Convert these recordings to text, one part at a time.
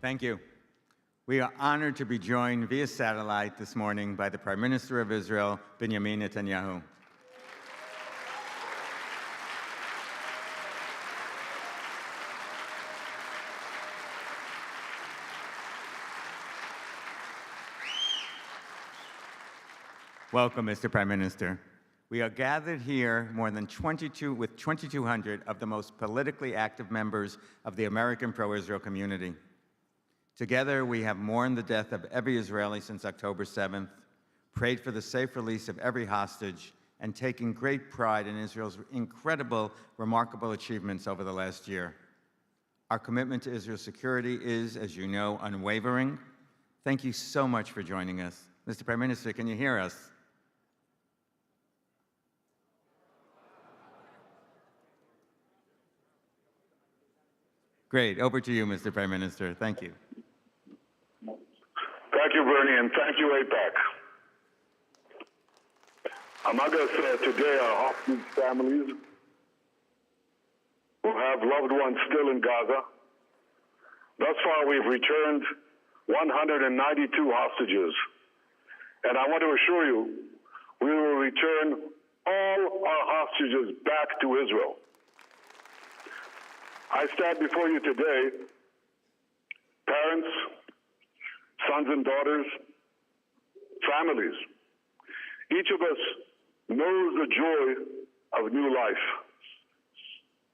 Thank you. We are honored to be joined via satellite this morning by the Prime Minister of Israel, Benjamin Netanyahu. Welcome, Mr. Prime Minister. We are gathered here with 2,200 of the most politically active members of the American pro-Israel community. Together, we have mourned the death of every Israeli since October 7th, prayed for the safe release of every hostage, and taken great pride in Israel's incredible, remarkable achievements over the last year. Our commitment to Israel's security is, as you know, unwavering. Thank you so much for joining us. Mr. Prime Minister, can you hear us? Great. Over to you, Mr. Prime Minister. Thank you. Thank you, Bernie, and thank you, AIPAC. Among us today are hostage families who have loved ones still in Gaza. Thus far, we've returned 192 hostages. And I want to assure you, we will return all our hostages back to Israel. I stand before you today, parents, sons and daughters, families. Each of us knows the joy of new life.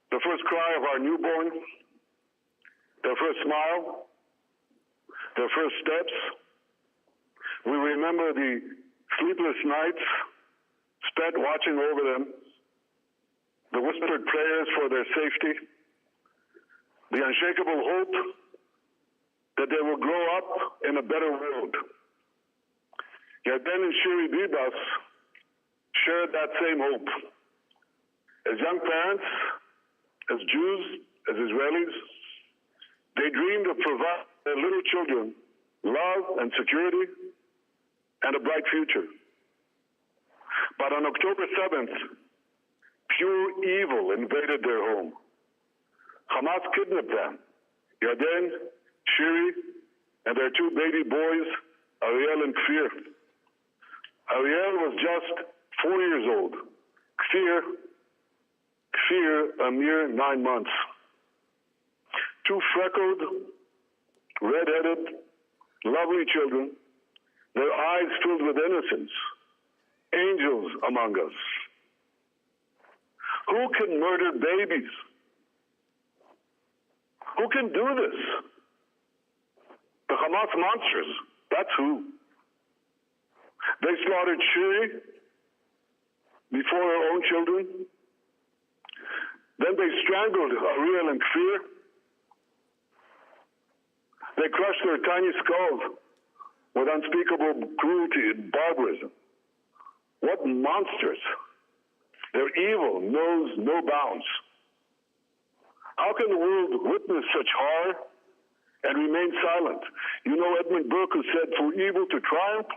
The first cry of our newborn, their first smile, their first steps. We remember the sleepless nights spent watching over them, the whispered prayers for their safety, the unshakable hope that they will grow up in a better world. Yarden and Shiri Bibas shared that same hope. As young parents, as Jews, as Israelis, they dreamed of providing their little children love and security and a bright future. But on October 7th, pure evil invaded their home. Hamas kidnapped them, Yarden, Shiri, and their two baby boys, Ariel and Kfir. Ariel was just 4 years old. Kfir, a mere 9 months. Two freckled, red-headed, lovely children, their eyes filled with innocence, angels among us. Who can murder babies? Who can do this? The Hamas monsters, that's who. They slaughtered Shiri before her own children. Then they strangled Ariel and Kfir. They crushed their tiny skulls with unspeakable cruelty and barbarism. What monsters! Their evil knows no bounds. How can the world witness such horror and remain silent? You know Edmund Burke, who said, for evil to triumph,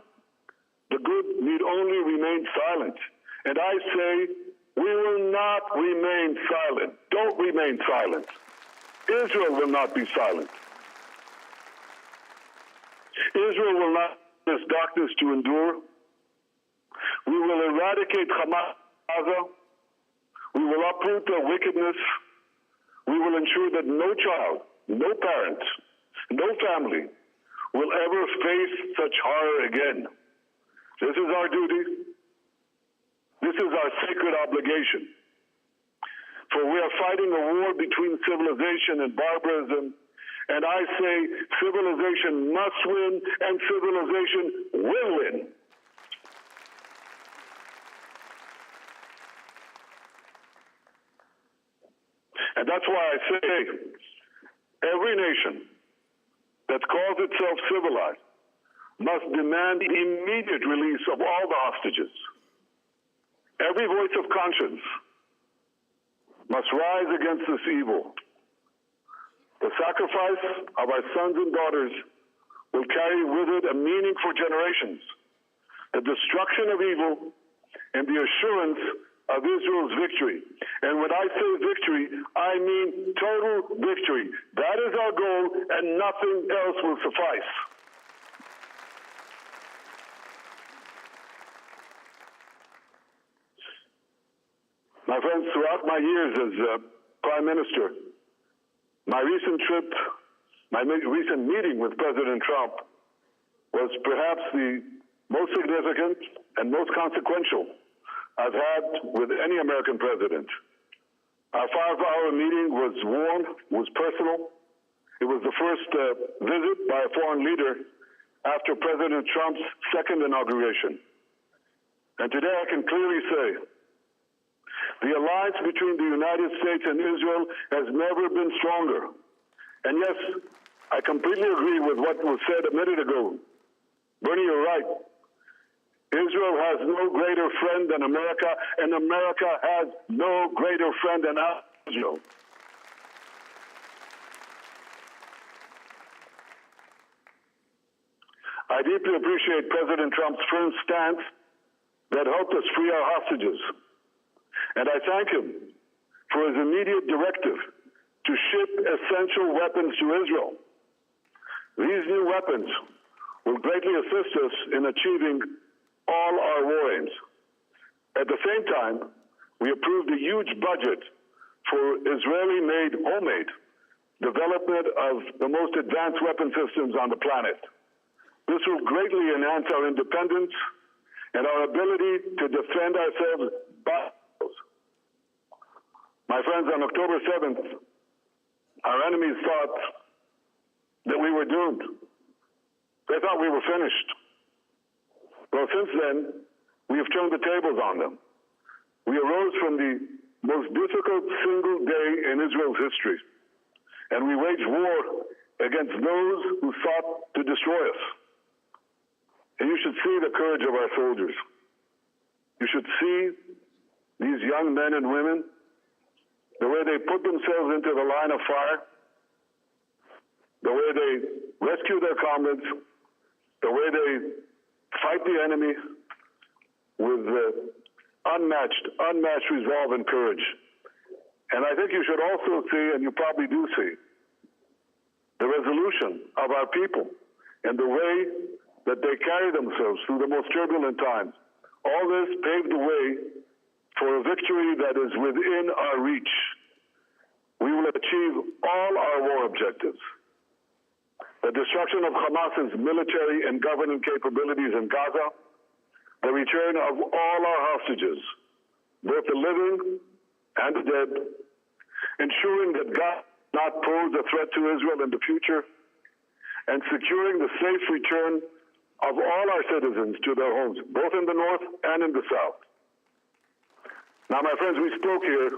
the good need only remain silent. And I say, we will not remain silent. Don't remain silent. Israel will not be silent. Israel will not allow this darkness to endure. We will eradicate Hamas Gaza. We will uproot their wickedness. We will ensure that no child, no parent, no family will ever face such horror again. This is our duty. This is our sacred obligation. For we are fighting a war between civilization and barbarism. And I say civilization must win and civilization will win. And that's why I say every nation that calls itself civilized must demand the immediate release of all the hostages. Every voice of conscience must rise against this evil. The sacrifice of our sons and daughters will carry with it a meaning for generations, the destruction of evil and the assurance of Israel's victory. And when I say victory, I mean total victory. That is our goal, and nothing else will suffice. My friends, throughout my years as Prime Minister, my recent meeting with President Trump was perhaps the most significant and most consequential I've had with any American president. Our 5-hour meeting was warm, was personal. It was the first visit by a foreign leader after President Trump's second inauguration. And today I can clearly say the alliance between the United States and Israel has never been stronger. And yes, I completely agree with what was said a minute ago. Bernie, you're right. Israel has no greater friend than America, and America has no greater friend than Israel. I deeply appreciate President Trump's firm stance that helped us free our hostages. And I thank him for his immediate directive to ship essential weapons to Israel. These new weapons will greatly assist us in achieving all our war aims. At the same time, we approved a huge budget for Israeli-made, homemade development of the most advanced weapon systems on the planet. This will greatly enhance our independence and our ability to defend ourselves by ourselves. My friends, on October 7th, our enemies thought that we were doomed. They thought we were finished. Well, since then, we have turned the tables on them. We arose from the most difficult single day in Israel's history, and we waged war against those who sought to destroy us. And you should see the courage of our soldiers. You should see these young men and women, the way they put themselves into the line of fire, the way they rescue their comrades, the way they fight the enemy with unmatched resolve and courage. And I think you should also see, and you probably do see, the resolution of our people and the way that they carry themselves through the most turbulent times. All this paved the way for a victory that is within our reach. We will achieve all our war objectives. The destruction of Hamas's military and governing capabilities in Gaza, the return of all our hostages, both the living and the dead, ensuring that God does not pose a threat to Israel in the future, and securing the safe return of all our citizens to their homes, both in the north and in the south. Now, my friends, we spoke here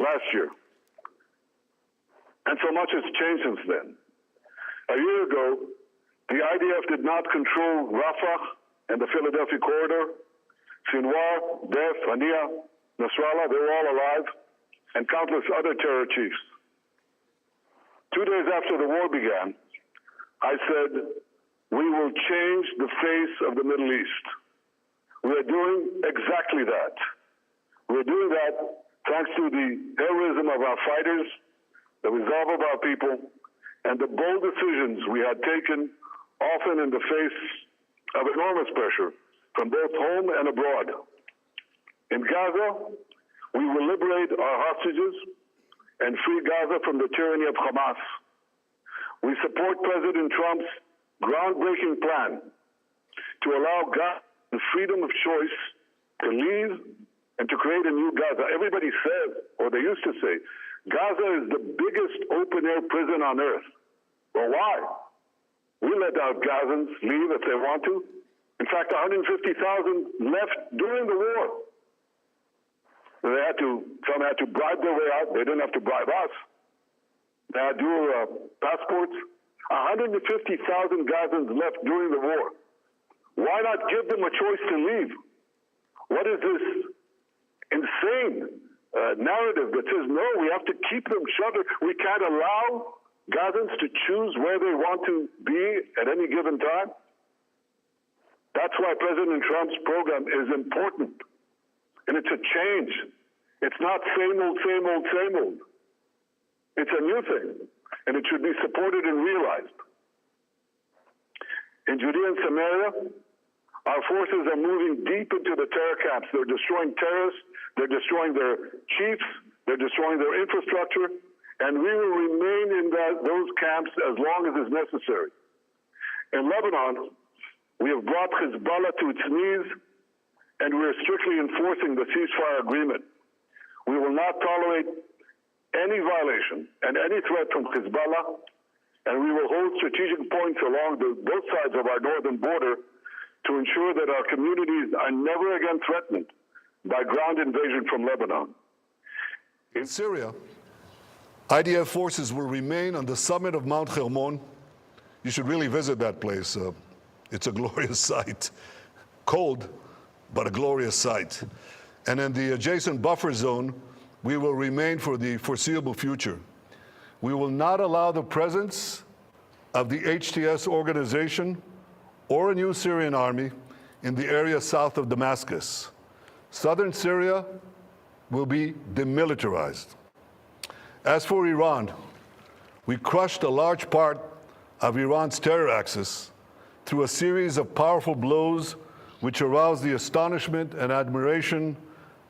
last year, and so much has changed since then. A year ago, the IDF did not control Rafah and the Philadelphia corridor. Sinwar, Def, Hania, Nasrallah, they were all alive, and countless other terror chiefs. 2 days after the war began, I said, we will change the face of the Middle East. We are doing exactly that. We're doing that thanks to the heroism of our fighters, the resolve of our people, and the bold decisions we had taken, often in the face of enormous pressure from both home and abroad. In Gaza, we will liberate our hostages and free Gaza from the tyranny of Hamas. We support President Trump's groundbreaking plan to allow Gaza the freedom of choice to leave and to create a new Gaza. Everybody said, or they used to say, Gaza is the biggest open-air prison on earth. Well, why? We let our Gazans leave if they want to. In fact, 150,000 left during the war. Some had to bribe their way out. They didn't have to bribe us. They had dual passports. 150,000 Gazans left during the war. Why not give them a choice to leave? What is this insane narrative that says, no, we have to keep them shuttered. We can't allow Gazans to choose where they want to be at any given time? That's why President Trump's program is important. And it's a change It's not same old, same old, same old. It's a new thing, and it should be supported and realized. In Judea and Samaria, our forces are moving deep into the terror camps. They're destroying terrorists, they're destroying their chiefs, they're destroying their infrastructure, and we will remain in those camps as long as is necessary. In Lebanon, we have brought Hezbollah to its knees, and we are strictly enforcing the ceasefire agreement. We will not tolerate any violation and any threat from Hezbollah, and we will hold strategic points along both sides of our northern border to ensure that our communities are never again threatened by ground invasion from Lebanon. In Syria, IDF forces will remain on the summit of Mount Hermon. You should really visit that place. It's a glorious sight. Cold, but a glorious sight. And in the adjacent buffer zone, we will remain for the foreseeable future. We will not allow the presence of the HTS organization or a new Syrian army in the area south of Damascus. Southern Syria will be demilitarized. As for Iran, we crushed a large part of Iran's terror axis through a series of powerful blows which aroused the astonishment and admiration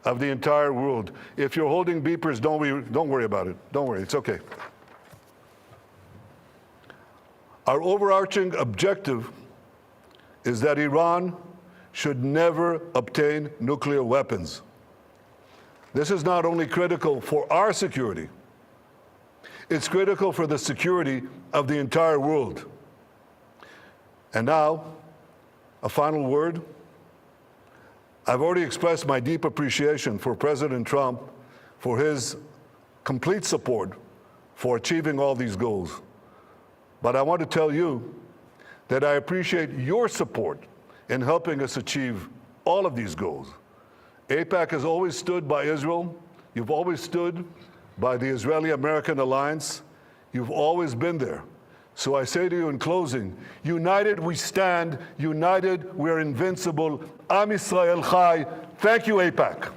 of the entire world. If you're holding beepers, don't worry about it. Don't worry, it's okay. Our overarching objective is that Iran should never obtain nuclear weapons. This is not only critical for our security, it's critical for the security of the entire world. And now, a final word. I've already expressed my deep appreciation for President Trump for his complete support for achieving all these goals. But I want to tell you that I appreciate your support in helping us achieve all of these goals. AIPAC has always stood by Israel. You've always stood by the Israeli-American alliance. You've always been there. So I say to you in closing, united we stand, united we're invincible. Am Yisrael Chai. Thank you, AIPAC.